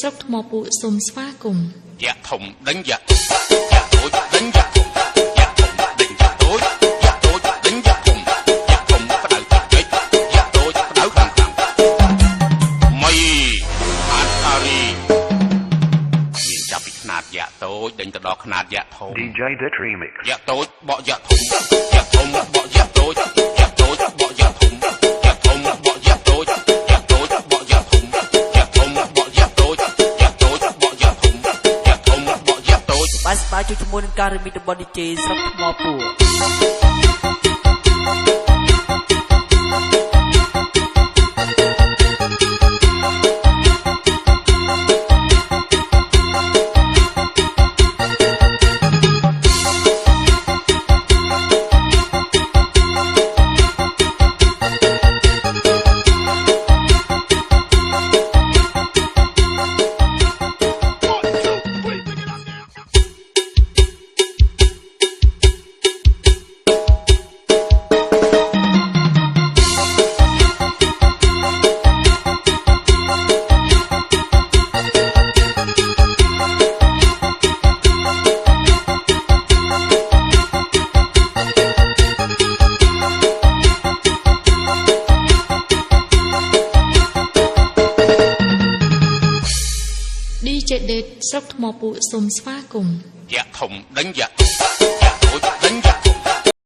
ស្រុកថ្មពួកសូមស្វាគមន៍យ៉ាធំដេញយ៉ាយ៉ាតូចដេញយ៉ាធំយ៉ាធំដេញយ៉ាតូចយ៉ាតូចដេញយ៉ាធំយ៉ាធំផ្ដៅពេកយ៉ាតូចផ្ដៅខាងខាងមីអាតារីមានចាប់ពីខ្នាតយ៉ាតូចដេញទៅដល់ខ្នាតយ៉ាធំ DJ That Remix យ៉ាតូចបកយ៉ាធំយ៉ាធំបកយ៉ាតូចយ៉ាតូចបកយ៉ាធំយ៉ាធំបកយ៉ាតូចយ៉ាតូចបកយ៉ាធំយ៉ាធំបកយ៉ាតូចយ៉ាតូចបកយ៉ាធំយ៉ាធំបកយ៉ាតូចបានស្បាយជួយជាមួយនឹងការរីមីរបស់ DJ ស្រុកថ្មពួកDJ ដេតស្រុកថ្មពួកសូមស្វាគមន៍យ៉ាធំដេញយ៉ា